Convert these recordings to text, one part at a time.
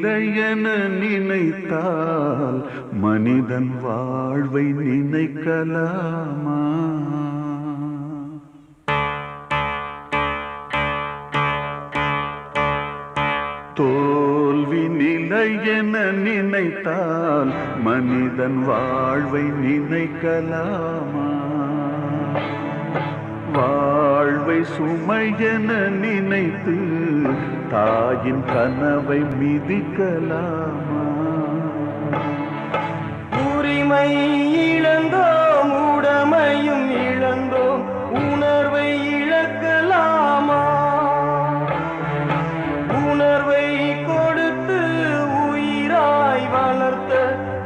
என நினைத்தால் மனிதன் வாழ்வை நினைக்கலாமா? தோல்வி நிலை என நினைத்தால் மனிதன் வாழ்வை நினைக்கலாமா? வாழ்வை சுமை என நினைத்து தாயின் கனவை மிதிக்கலாமா? உரிமை இழந்தோம், உடமையும் இழந்தோம், உணர்வை இழக்கலாமா? உணர்வை கொடுத்து உயிராய் வளர்த்த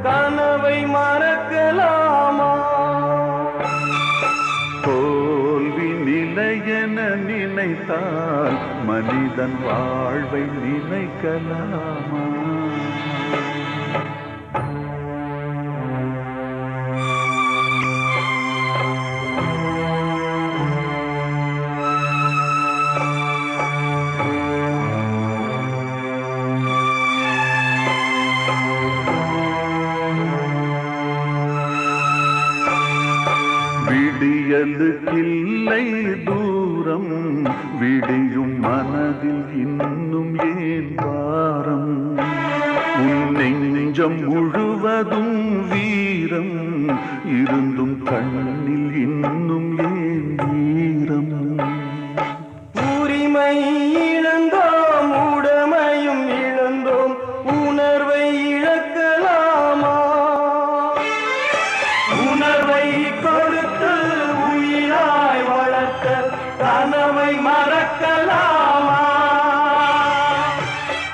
கனவை மறக்கலாமா? தோல்வி நிலை என நினைத்தால் மனிதன் வாழ்வை நினைக்கலாமா? விடியலுக்கில்லை தூரம், விடியும் மனதில் இன்னும் ஏன் பாரம்? உன் நெஞ்சம் முழுவதும் வீரம் இருந்தும் கண்ணில் இன்னும் ஏன் ஈரம்? உரிமை இழந்தோம், உடமையும் இழந்தோம், உணர்வை இழக்கலாமா? உணர்வை கொடுத்து உயிராய் வளர்த்த கனவை மறக்கலாமா?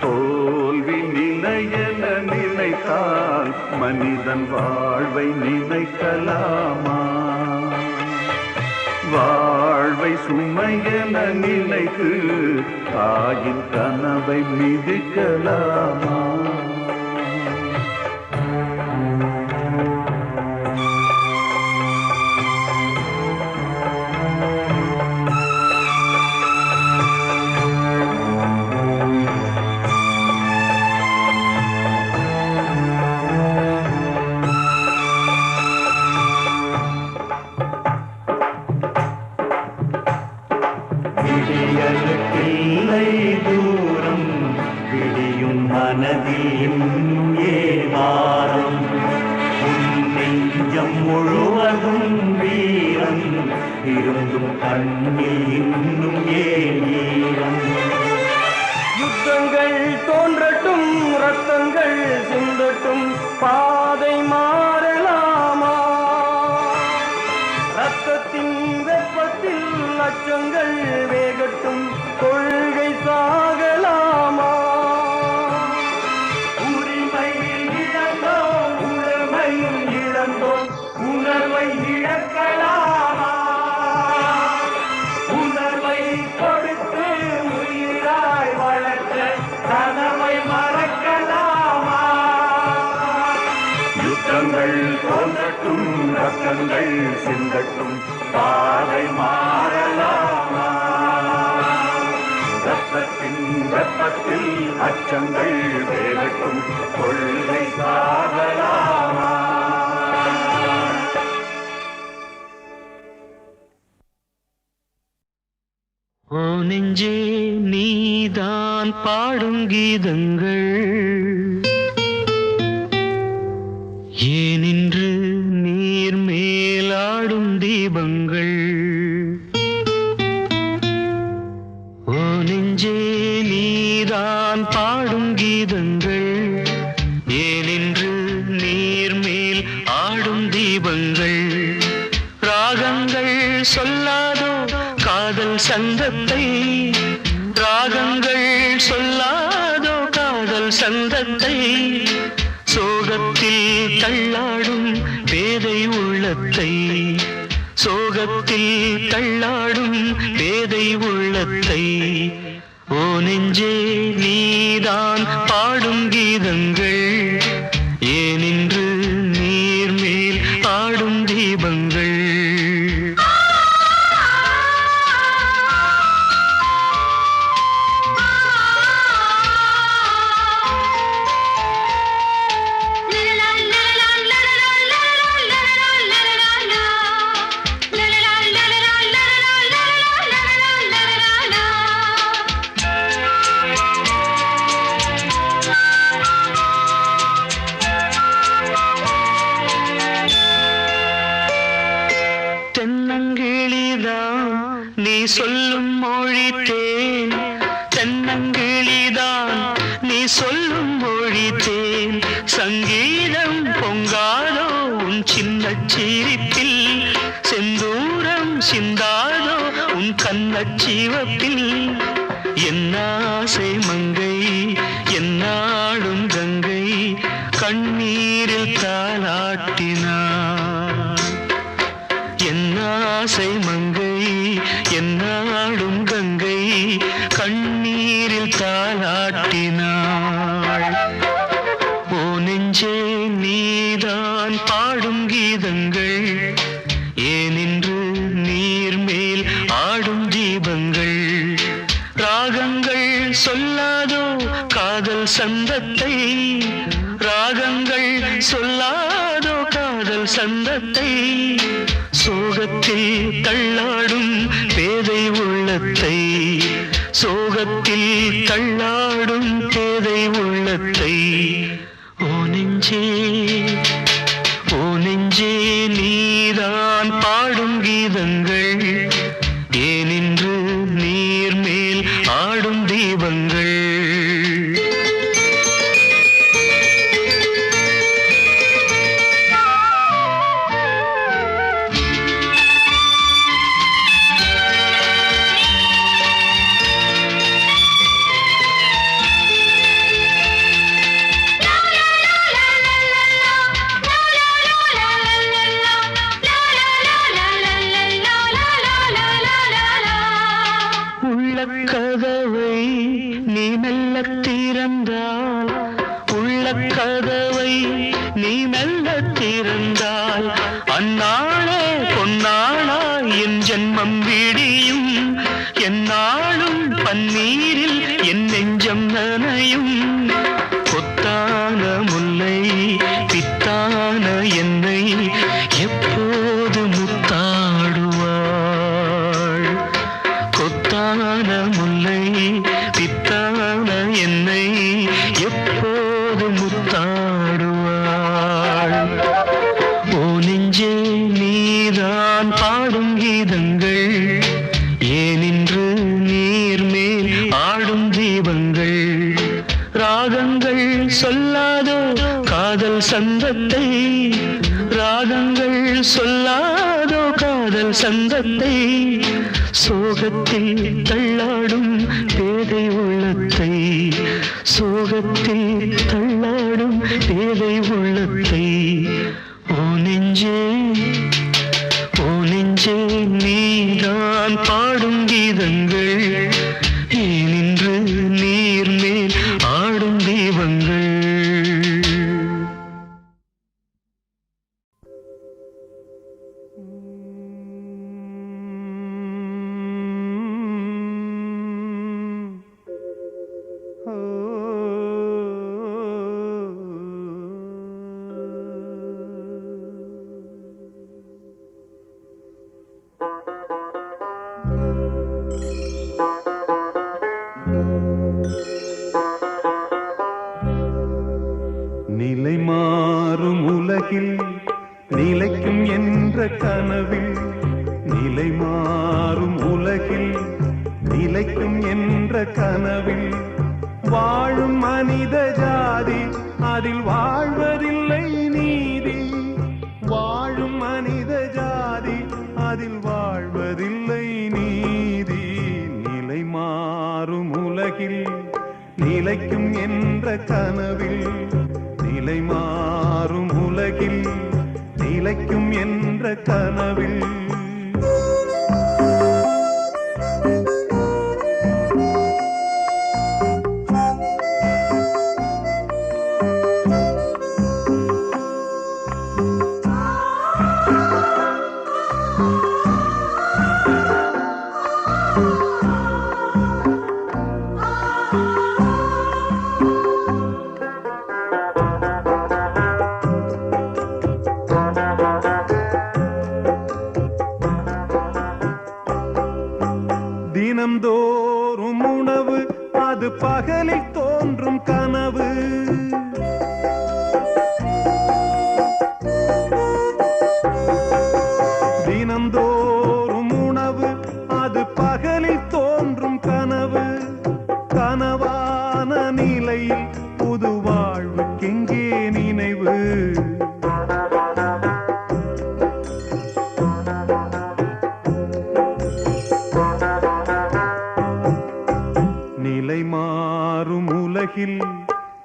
தோல்வி நிலை என நினைத்தால் மனிதன் வாழ்வை நினைக்கலாமா? வாழ்வை சுமை என நினைத்து தாயின் கனவை மிதிக்கலாமா? விடியலுக்கில்லை தூரம், விடியும் மனதில் இன்னும் ஏவாரம். உன் நெஞ்சம் முழுவதும் வீரம் இருந்தும் கண்ணில் இன்னும் ஏன்? யுத்தங்கள் தோன்றட்டும், ரத்தங்கள் சிந்தட்டும், பாதை மாறலாமா? ரத்தத்தின் வெப்பத்தில் அச்சங்கள் வேகட்டும், கொள்கை சாகலாமா? உரிமை இழந்தோம், உடமையும் இழந்தோம், உணர்வை இழக்கலாமா? உணர்வை கொடுத்து உயிராய் வளர்த்த கனவை மறக்கலாமா? யுத்தங்கள் தோன்றட்டும், ரத்தங்கள் சிந்தட்டும், பாதை மாறலாமா? ரத்தத்தின் வெப்பத்தில் அச்சங்கள் வேகட்டும், கொள்கை சாகலாமா? ஓ நெஞ்சே, நீதான் பாடும் கீதங்கள் ஏனின்று நீர் மேலாடும் தீபங்கள். ஓ நெஞ்சே, நீதான் பாடும் கீதங்கள் ஏனின்று நீர் மேல் ஆடும் தீபங்கள். ராகங்கள் சொல்லாதோ காதல் சந்தத்தை, ராகங்கள் சொல்லாதோ காதல் சந்தத்தை. சோகத்தில் தள்ளாடும் பேதை உள்ளத்தை, சோகத்தில் தள்ளாடும் பேதை உள்ளத்தை. ஓ நெஞ்சே, நீதான் பாடும் கீதங்கள் ஏனின்று நீர் மேல் ஆடும் தீபங்கள். தென்னங்கிளிதான் நீ சொல்லும் மொழி தேன், தென்னங்கிளிதான் நீ சொல்லும் மொழி தேன். சங்கீதம் பொங்காதோ உன் சின்ன சிரிப்பில், செந்தூரம் சிந்தாதோ உன் கண்ணச்சிவப்பில். என்னாசை மங்கை என்னாடும் கங்கை கண்ணீரில் தாலாட்டினார். என்னாசை மங்கை என்னாடும் கங்கை கண்ணீரில் தாலாட்டினாள். ஓ நெஞ்சே நீதான் பாடும் கீதங்கள், ஏனின்று நீர் மேல் ஆடும் தீபங்கள். ராகங்கள் சொல்லாதோ காதல் சந்தத்தை, ராகங்கள் சொல்லாதோ காதல் சந்தத்தை. சோகத்தில் தள்ளாடும் பேதை உள்ளத்தை, சோகத்தில் தள்ளாடும் பேதை உள்ளத்தை. ஓ நெஞ்சே ஓ நெஞ்சே நீதான் பாடும் கீதங்கள், ஏனின்று நீர் மேல் ஆடும் தீபங்கள். கதவை நீ மெல்ல திறந்தால், உள்ள கதவை நீ மெல்ல திறந்தால், அந்நாளே பொன்னாளா என் ஜென்மம் விடியும். என்னாலும் பன்னீரில் என் நெஞ்சம் நனையும். கொத்தான முல்லை பித்தான என்னை எப்போது முத்தாடுவாள். கொத்தான முல்லை பித்தான என்னை எப்போது முத்தாடுவாள். ஓ நெஞ்சே நீதான் பாடும் கீதங்கள், ஏனின்று நீர் மேல் ஆடும் தீபங்கள். ராகங்கள் சொல்லாதோ காதல் சந்தத்தை, ராகங்கள் சொல்லாதோ காதல் சந்தத்தை. சோகத்தில் தள்ளாடும் பேதை உள்ளத்தை, சோகத்தில் தள்ளாடும் பேதை உள்ளத்தை. ஓ நெஞ்சே ஓ நெஞ்சே நீதான் பாடும் கீதங்கள், ஏனின்று நீர் மேல் ஆடும் தீபங்கள். நிலை மாறும் உலகில் நிலைக்கும் என்ற கனவில், நிலை மாறும் உலகில் நிலைக்கும் என்ற கனவில் வாழும் மனித ஜாதி அதில் வாழ்வதில்லை நீதி. வாழும் மனித ஜாதி அதில் வாழ்வதில்லை நீதி. நிலை மாறும் உலகில் நிலைக்கும் என்ற கனவில், நிலை மாறும் உலகில் நிலைக்கும் என்ற கனவில். தினம்தோறும் உணவு அது பகலில் தோன்றும் கனவு. தினம்தோறும் உலகில்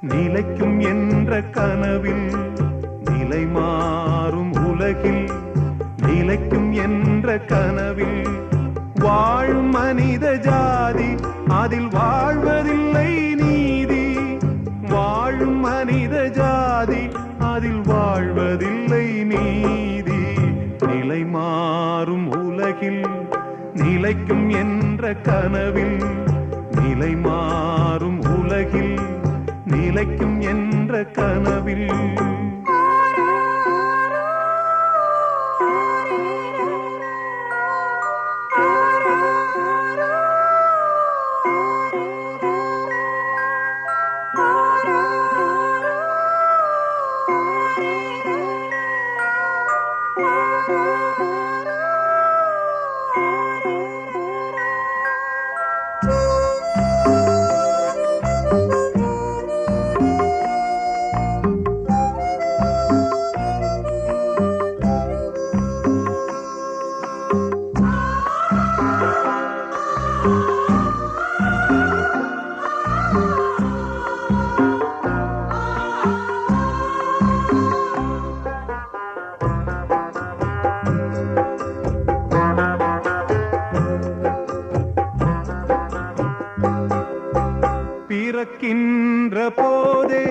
நிலைக்கும் என்ற கனவில் நிலை மாறும் உலகில் நிலைக்கும் என்ற கனவில் வாழும் மனித ஜாதி அதில் வாழ்வதில்லை நீதி வாழும் மனித ஜாதி அதில் வாழ்வதில்லை நீதி நிலை மாறும் உலகில் நிலைக்கும் என்ற கனவில் நிலை மாறும் உலகில் நிலைக்கும் என்ற கனவில் பிறக்கின்ற போதே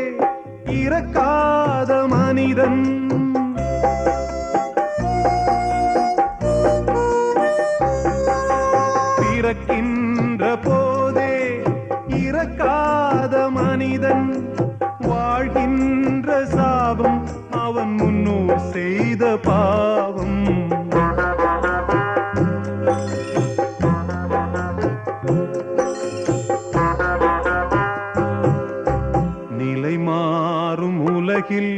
இறக்காத மனிதன் பிறக்கின்ற போதே இறக்காத மனிதன் வாழ்கின்ற சாபம் அவன் முன்னோர் செய்த பாவம் நிலை மாறும் உலகில்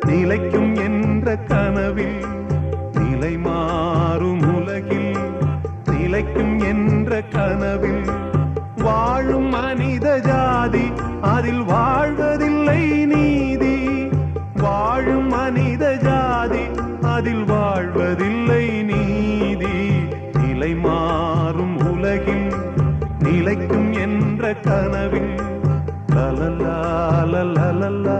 நிலைக்கும் என்ற கனவில் நிலை மாறும் உலகில் நிலைக்கும் என்ற கனவில் வாழும் மனித ஜாதி அதில் வாழ்வதில்லை நீதி வாழும் மனித ஜாதி அதில் வாழ்வதில்லை நீதி நிலை மாறும் உலகில் நிலைக்கும் என்ற கனவில் லலலா லலலா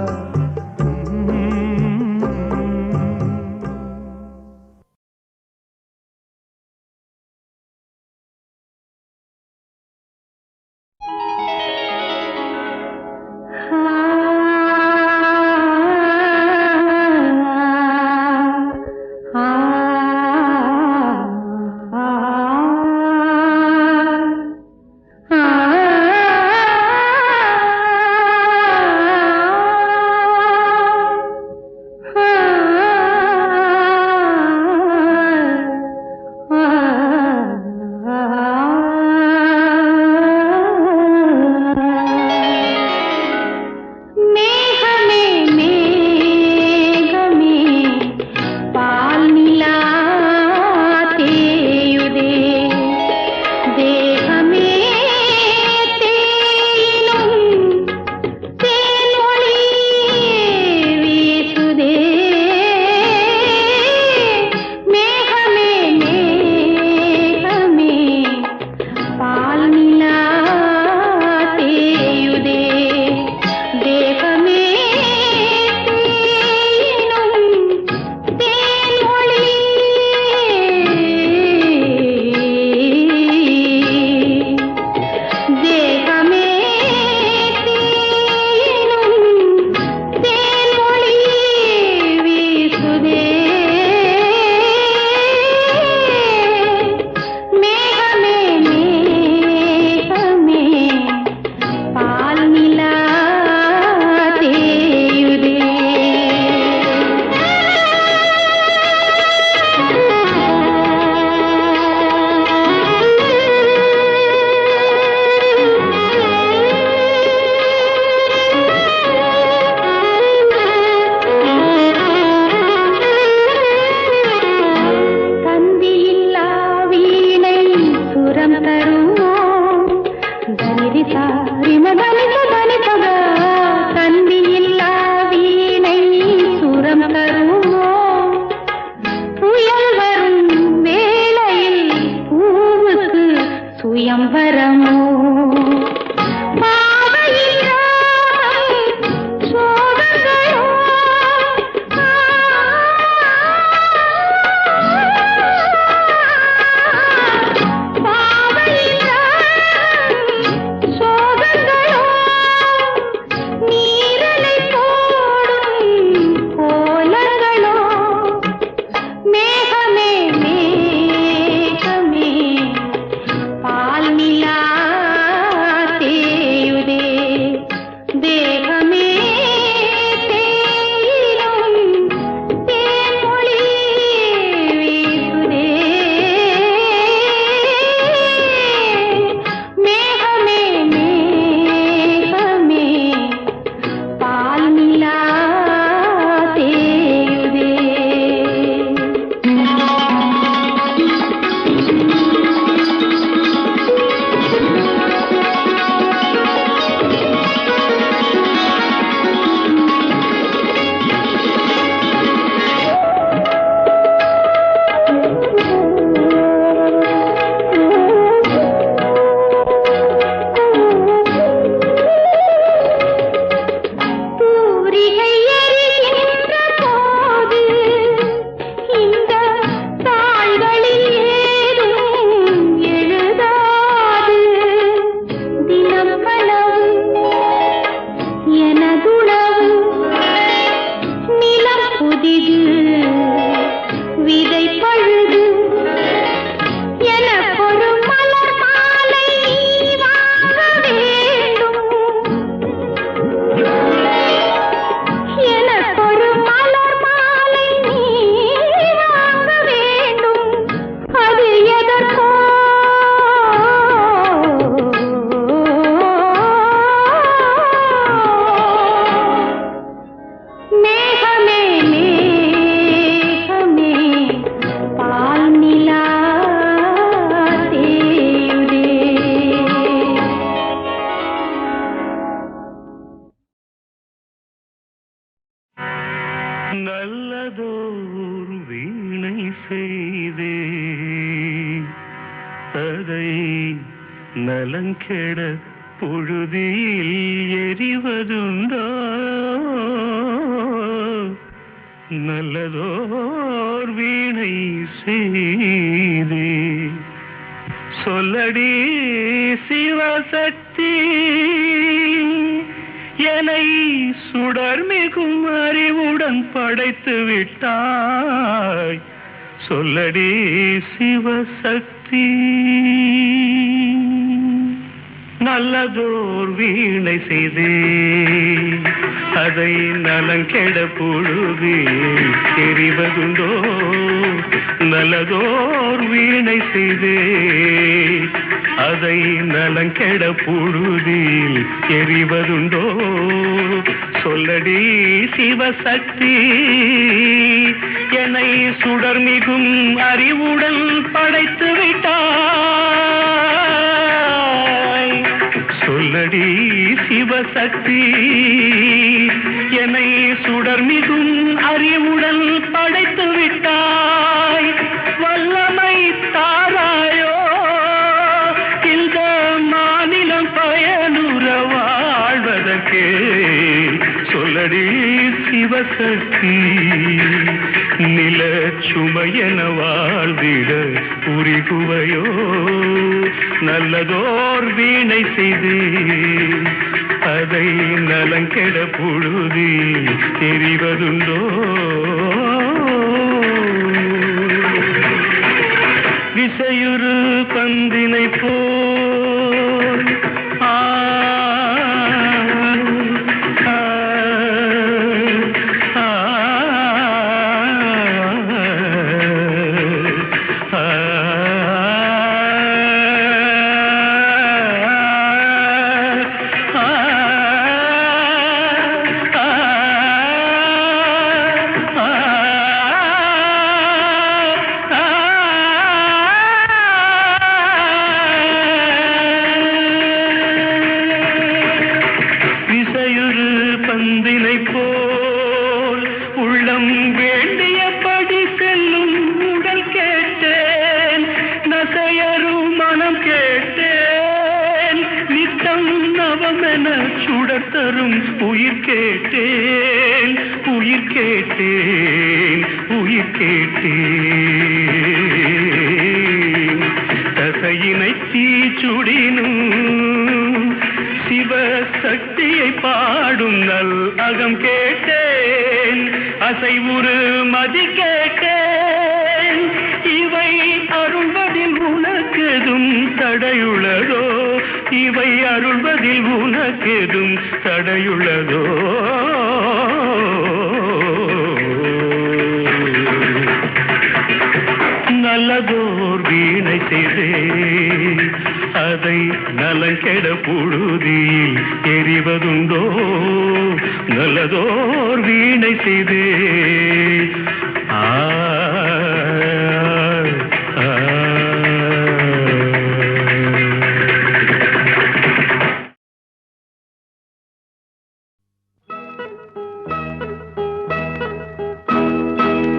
நலங்கெட புழுதியில் எரிவதுண்டோ நல்லதோர் வீணை செய்தே சொல்லடி சிவசக்தி என்னை சுடர்மிகும் அறிவுடன் படைத்து விட்டாய் சொல்லடி சிவசக்தி நல்லதோர் வீணை செய்தே அதை நலங்கெட பொழுது தெரிவதுண்டோ நல்லதோர் வீணை செய்தே அதை நலங்கெட பொழுதில் எறிவதுண்டோ சொல்லடி சிவசக்தி என்னை சுடர்மிகும் அறிவுடன் படைத்து விட்டாய் சொல்லடி சிவசக்தி என்னை சுடர்மிகும் அறிவுடன் படைத்து விட்டாய் வல்லமை தாராயோ இந்த மாநிலம் பயனுற வாழ்வதற்கே சொல்லடி சிவசக்தி நில சுமையென வாழ்ந்திட புரிகுவையோ நல்லதோர் வீணை செய்து அதை நலங்கெட பொழுதி தெரிவதுண்டோ விசையுறு பந்தினை போல் பந்தினை போல் உள்ளம் வேண்டியபடி செல்லும் உடல் கேட்டேன் நசையரும் மனம் கேட்டேன் நித்தம் நவமென சுடர் தரும் உயிர் கேட்டேன் உயிர் கேட்டேன் உயிர் கேட்டேன் தசையினை தீச்சுடினும் சிவசக்தியை பாடும் நல் அகம் கேட்டேன் அசைவுறு மதி கேட்டேன் இவை அருள்வதில் உனக்கெதும் தடையுள்ளதோ இவை அருள்வதில் உனக்கெதும் தடையுள்ளதோ நல்லதோர் வீணை செய்தே அதை நலங்கெட பொழுதில் எறிவதுண்டோ நல்லதோர் வீணை செய்தே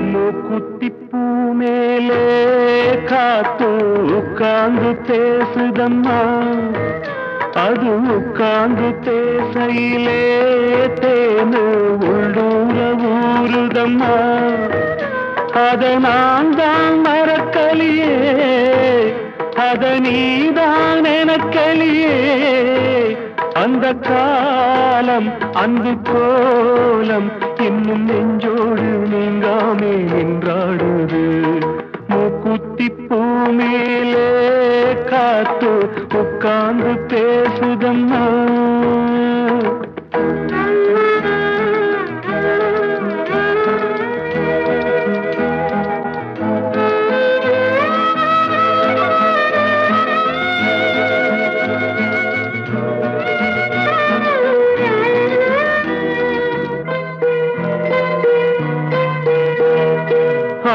மூக்குத்திப்பூ மேலே காத்து உட்கார்ந்து பேசுதம்மா அது உட்கார்ந்து பேசையிலே தேனு உள்ளூர ஊருதம்மா அத நான் தான் மறக்கலியே அத நீதான் எனக்கலியே அந்த காலம் அன்பு கோலம் இன்னும் நெஞ்சோடு நீங்காமே நின்றாடுது மூக்குத்திப்பூ மேலே காத்து உட்கார்ந்து பேசுதம்மா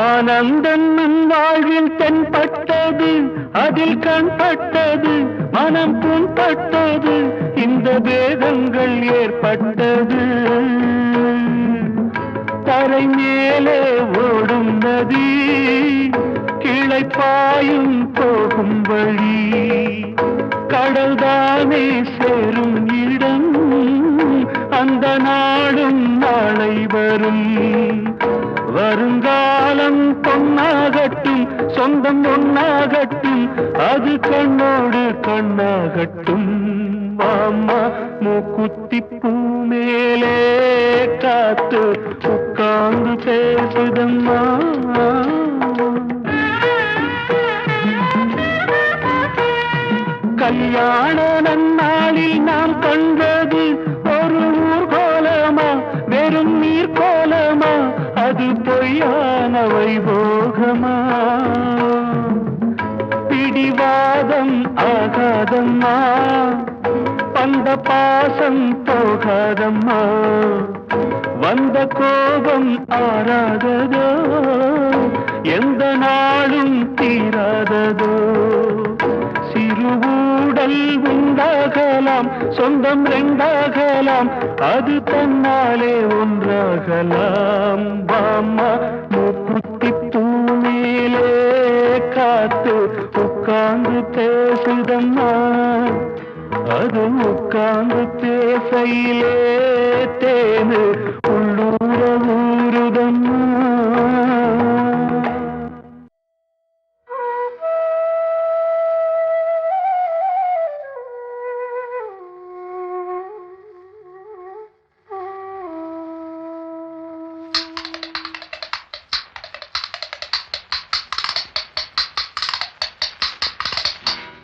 ஆனந்தன் வாழ்வில் தென்பட்டது அதில் கண்பட்டது மனம் புண்பட்டது இந்த வேதங்கள் ஏற்பட்டது தரை மேலே ஓடும் நதி கிளை பாயும் போகும் வழி பாடல் தானே சேரும் இடம், அந்த நாடும் நாளை வரும். வருங்காலம் பொன்னாகட்டும், சொந்தம் ஒன்னாகட்டும், அது கண்ணோடு கண்ணாகட்டும். மாமா மூக்குத்தி பூ மேலே காத்து உட்கார்ந்து பேசுதம்மா. கல்யாண நன்னாளில் நாம் கண்டது ஒரு ஊர்கோலமா, வெறும் நீர் கோலமா, அது பொய்யான வைபோகமா? பிடிவாதம் ஆகாதம்மா, பந்த பாசம் போகாதம்மா, வந்த கோபம் ஆறாததோ, எந்த நாளும் தீராததோ. சிறுவூடல் உண்டாகலாம், சொந்தம் ரெண்டாகலாம், அது தன்னாலே ஒன்றாகலாம். பாமா மூக்குத்தி பூ மேலே காத்து உட்கார்ந்து பேசுதம்மா, அது உட்கார்ந்து பேசையிலே தேனு உள்ளூர ஊருதம்மா.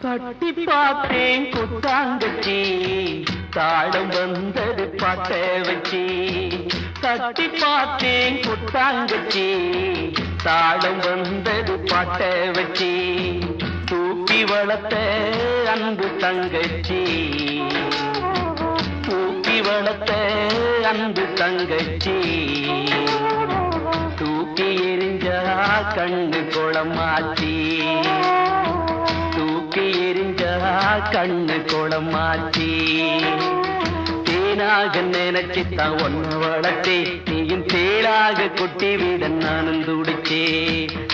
கட்டி பார்த்தேன் குத்தாங்கச்சி, தாளம் வந்தது பாட்ட வச்சி. கட்டி பார்த்தேன் குத்தாங்கச்சி, தாளம் வந்தது பாட்ட வச்சி. தூக்கி வளர்த்த அன்பு தங்கச்சி, தூக்கி வளர்த்த அன்பு தங்கச்சி. தூக்கி எரிஞ்சா கண்ணு குளமாச்சி, தூக்கி எரிஞ்சா கண்ணு குளமாச்சி. தேனாக நினைச்சுத்தான் ஒன்ன வளர்த்தே, நீயும் தேளாக கொட்டி விட நானும் துடிச்சே.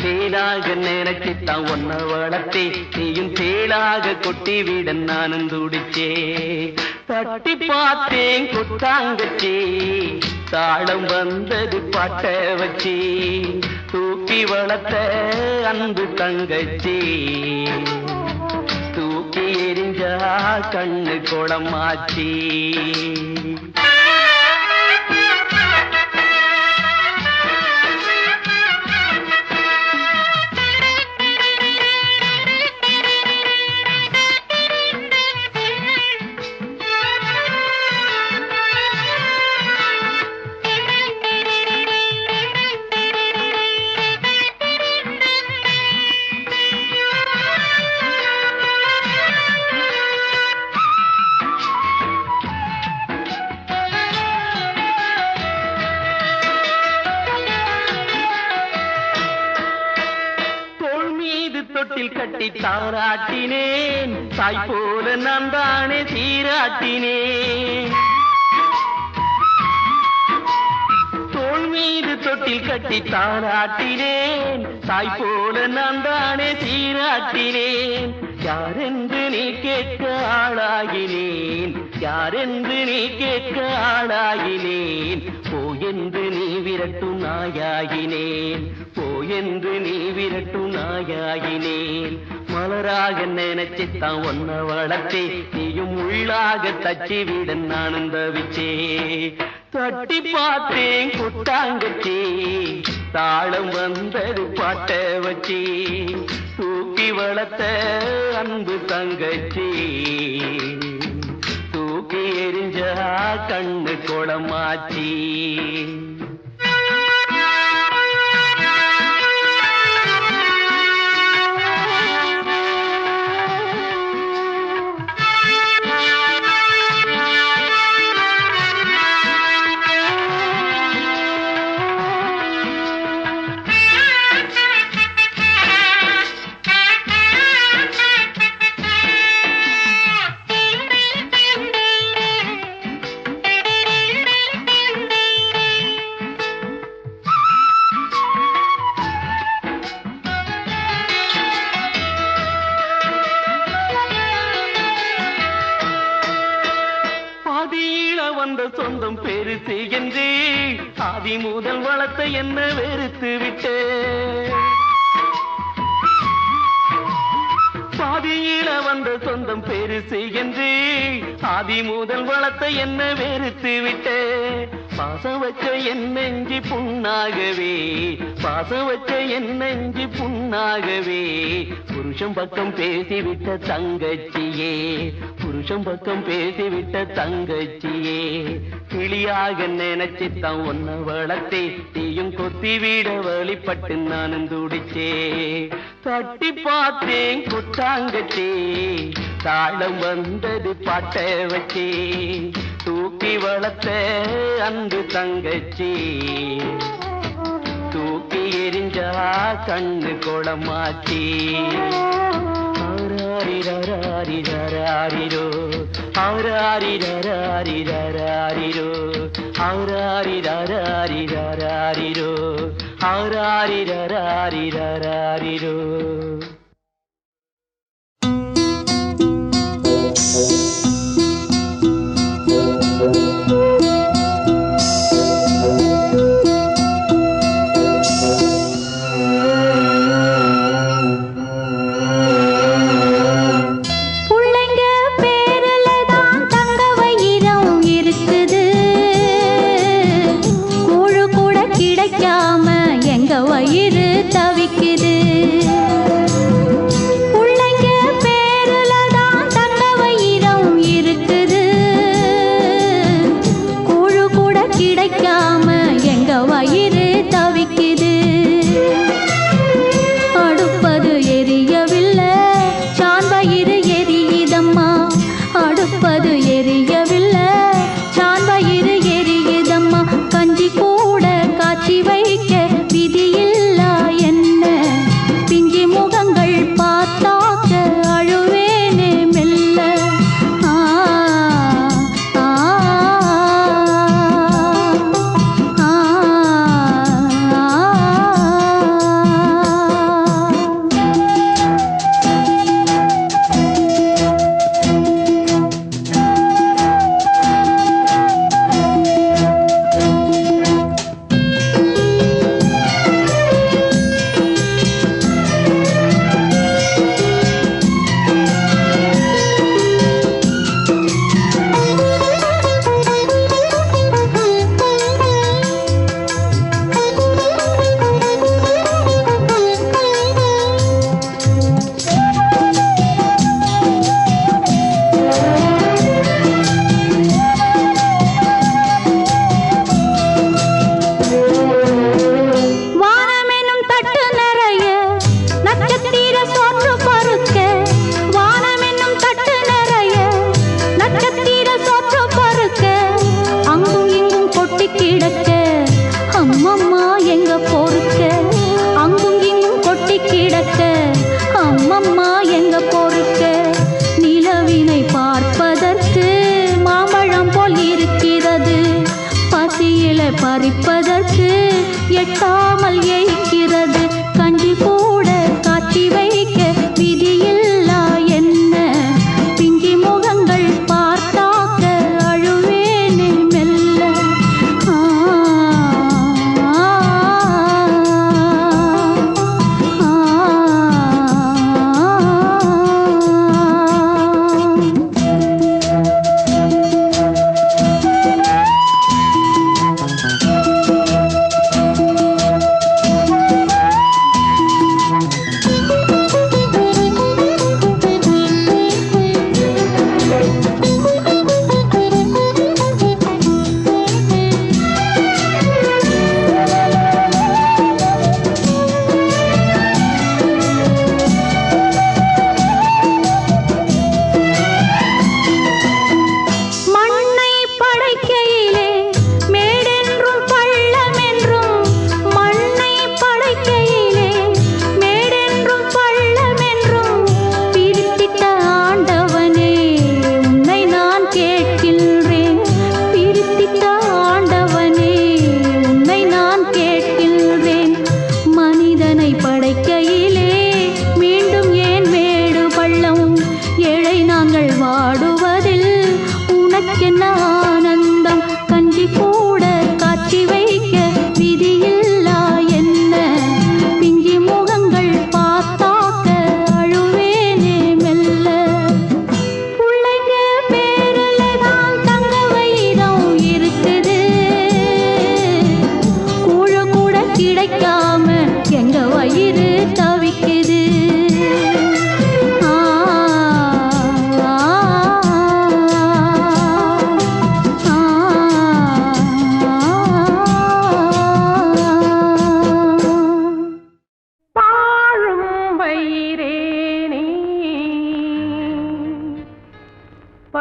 தேனாக நினைச்சுத்தான் ஒன்ன வளர்த்தே, நீயும் தேளாக கொட்டி விட நானும் துடிச்சே. தட்டி பார்த்தேன் குத்தாங்கச்சி, தாளம் வந்தது பாட்ட வச்சி. தூக்கி வளர்த்த அன்பு தங்கச்சி, தூக்கி எரிஞ்சா கண்ணு குளமாச்சி. தொட்டில் கட்டி தாராட்டினேன், தாய் போல நான் தானே சீராட்டினேன். தோள் மீது தொட்டில் கட்டி தாராட்டினேன், தாய் போல நான் தானே சீராட்டினேன். யாரென்று நீ கேட்க ஆளாகினேன், யாரென்று நீ கேட்க ஆளாகினேன். போ என்று நீ விரட்டும் நாயாகினேன், போ என்று நீ விரட்டும் நாயாகினேன். மலராக நினைச்சுத்தான் ஒன்ன வளர்த்தே, நீயும் உள்ளாக தச்சி விட நானும் தவிச்சே. தட்டி பார்த்தேன் குத்தாங்கச்சி, தாளம் வந்தது பாட்ட வச்சி. தூக்கி வளர்த்த அன்பு தங்கச்சி, தூக்கி எரிஞ்சா கண்ணு குளமாச்சி. ஆதி முதல் வளத்தை என்ன வெறுத்து விட்டே பாதியில வந்த சொந்தம் பெருசு என்று ஆதி முதல் வளத்தை என்ன வெறுத்து விட்டே பாசம் வச்ச என் நெஞ்சு புண்ணாகவே பாசம் வச்ச என் நெஞ்சு புண்ணாகவே புருஷன் பக்கம் பேசிவிட்ட தங்கச்சியே புருஷன் பக்கம் பேசிவிட்ட தங்கச்சியே கிளியாக நினைச்சுத்தான் ஒன்ன வளர்த்தே தீயும் கொத்தி விட வழிபட்டு நானும் துடிச்சே தட்டி பார்த்தேன் குத்தாங்கச்சே தாளம் வந்தது பாட்ட வச்சே தூக்கி வளர்த்த அன்பு தங்கச்சி தூக்கி எரிஞ்சா கண்ணு குளமாச்சி ஆராரிரோ ஆராரிரோ ஆராரிரோ ஆராரிரோ பறிப்பதற்கு எட்டாமல் ஏய்க்கிறது கஞ்சி கூட காட்சி வைக்க விதியில்லா என்ன பிஞ்சி முகங்கள் பார்த்தாக்க அழுவேனே மெல்ல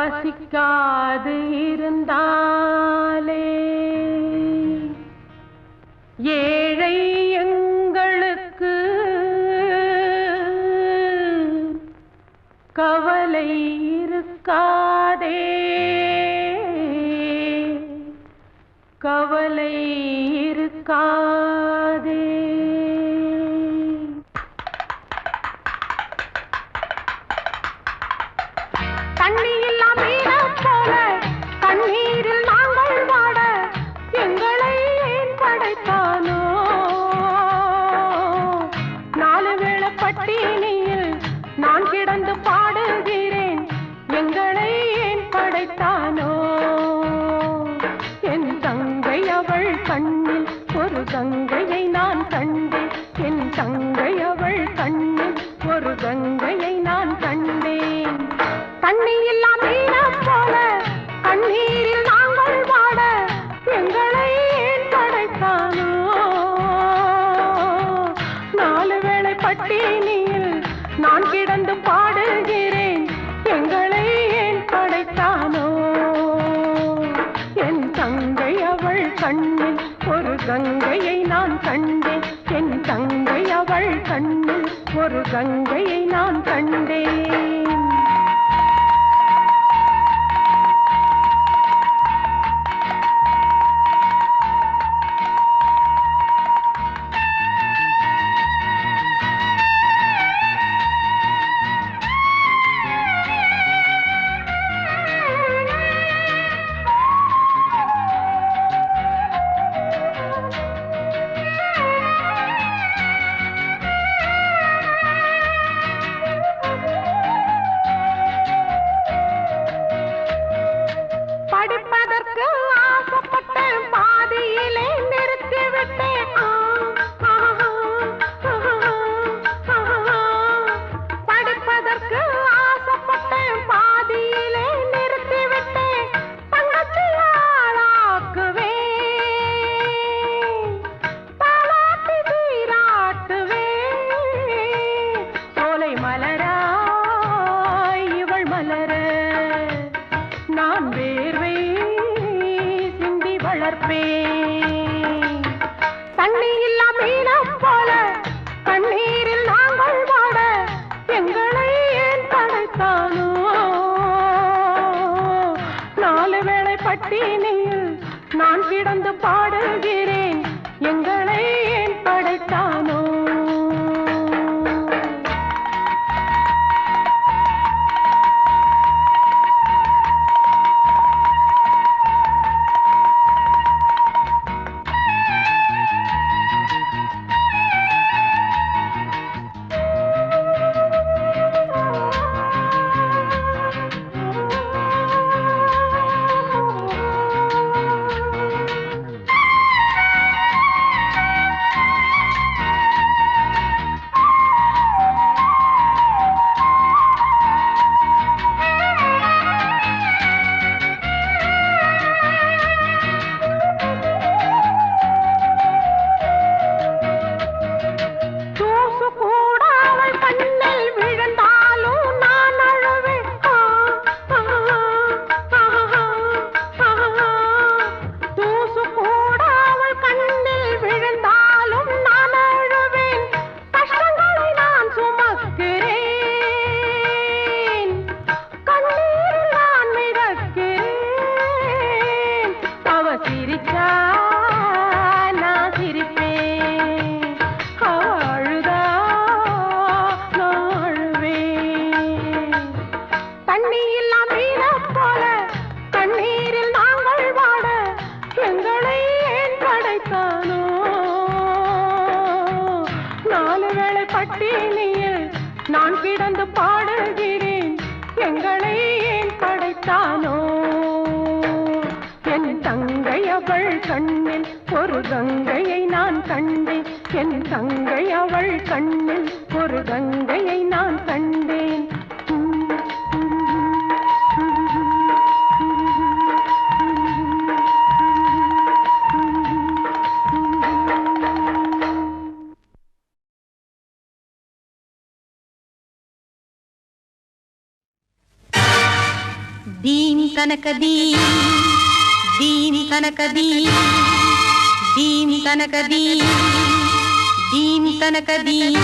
பசிக்காது இருந்தாலே ஏழை எங்களுக்கு கவலை இருக்காதே கவலை இருக்காதே. தண்ணி இல்லா மீனை போல கண்ணீரில் நாங்கள் வாட எங்களை ஏன் படைத்தானோ? 4 வேளை பட்டினியில் நான் கிடந்து பாடுகிறேன் எங்களை ஏன் படைத்தானோ? என் தங்கை அவள் கண்ணில் ஒரு கங்கையை நான் கண்டேன். என் தங்கை அவள் கண்ணில் ஒரு கங்கையை நான் கண்டேன். தண்ணி இல்லா மீனை போல கண்ணீரில் நாங்கள் வாட எங்களை ஏன் படைத்தானோ? 4 வேளை பட்டினியில் நான் கிடந்து பாடுகிறேன் எங்களை ஏன் படைத்தானோ? என் தங்கை அவள் கண்ணில் ஒரு கங்கையை நான் கண்டேன். என் தங்கை அவள் கண்ணில் ஒரு கங்கையை நான் கண்டேன். படிப்பதற்கு ஆசைப்பட்டேன் பாதியிலே நிறுத்திவிட்டேன். படிப்பதற்கு ஆசைப்பட்டேன் பாதியிலே நிறுத்திவிட்டேன். தங்கச்சியாளாக்குவேன் தாலாட்டி சீராட்டுவேன். சோலை மலராய் இவள் மலர நான் வேர்வை சிந்தி வளர்ப்பேன். தண்ணி இல்லா மீனை போல கண்ணீரில் நாங்கள் வாட எங்களை ஏன் படைத்தானோ? 4 வேளை பட்டினியில் நான் கிடந்து பாடுகிறேன் எங்களை ஏன் படைத்தானோ? தூசு கூட அவள் கண்ணில் விழுந்தாலும் நான் அழுவேன். தூசு கூட அவள் கண்ணில் விழுந்தாலும் நான் அழுவேன். கஷ்டங்களை நான் சுமக்கிறேன் கண்ணீரில் நான் மிதக்கிறேன். அவ சிரிச்சா நான் சிரிப்பேன். அவ அழுதா நான் அழுவேன். தண்ணி இல்லா மீனை போல கண்ணீரில் நாங்கள் வாட எங்களை ஏன் படைத்தானோ? 4 வேளை பட்டினியில் நான் கிடந்து பாடுகிறேன் எங்களை ஏன் படைத்தானோ? என் தங்கை அவள் கண்ணில் ஒரு கங்கையை நான் கண்டேன். என் தங்கை அவள் கண்ணில் ஒரு கங்கையை நான் கண்டேன். दीन तनक दीन दीन तनक दीन दीन तनक दीन दीन तनक दीन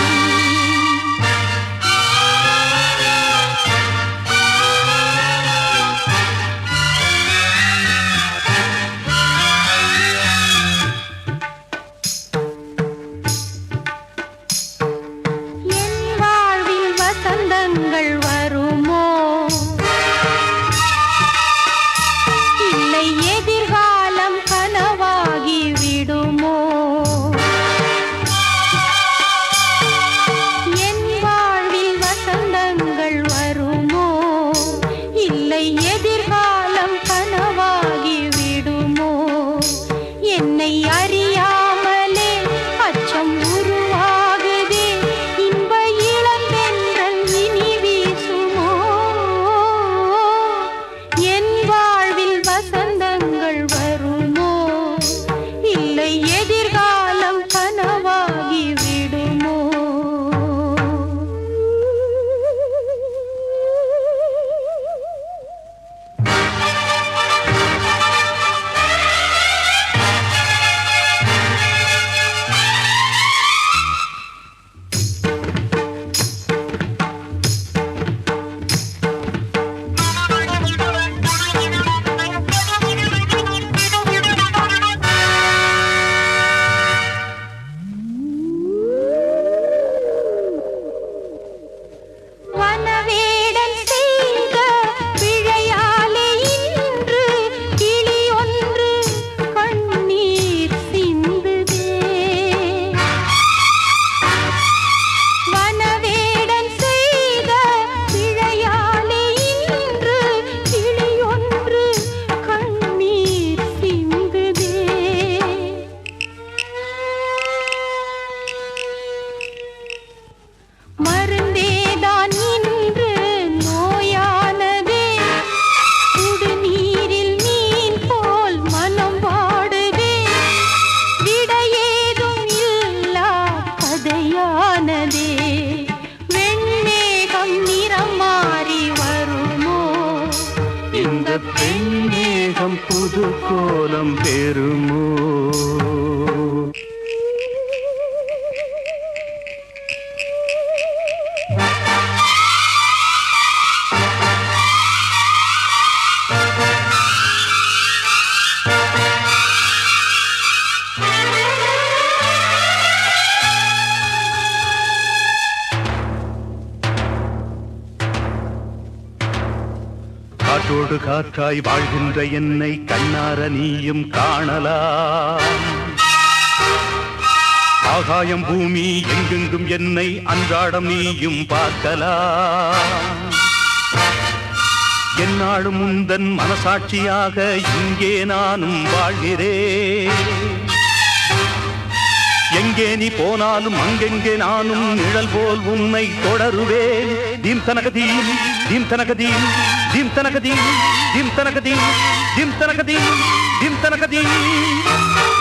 புது கோலம் பெறுமோ காற்றோடு காற்றாய் வாழ்கின்ற என்னை கண்ணார நீயும் காணலாம். ஆகாயம் பூமி எங்கெங்கும் என்னை அன்றாடம் நீயும் பார்க்கலாம். என்னாலும் உந்தன் மனசாட்சியாக இங்கே நானும் வாழ்கிறேன். எங்கே நீ போனாலும் அங்கெங்கே நானும் நிழல் போல் உன்னை தொடருவேன். தீம் தனகதீம் தீம் தனகதீம் தீம் தனகதீம் தீம் தனகதீம் தீம் தனகதீம் தீம் தனகதீம்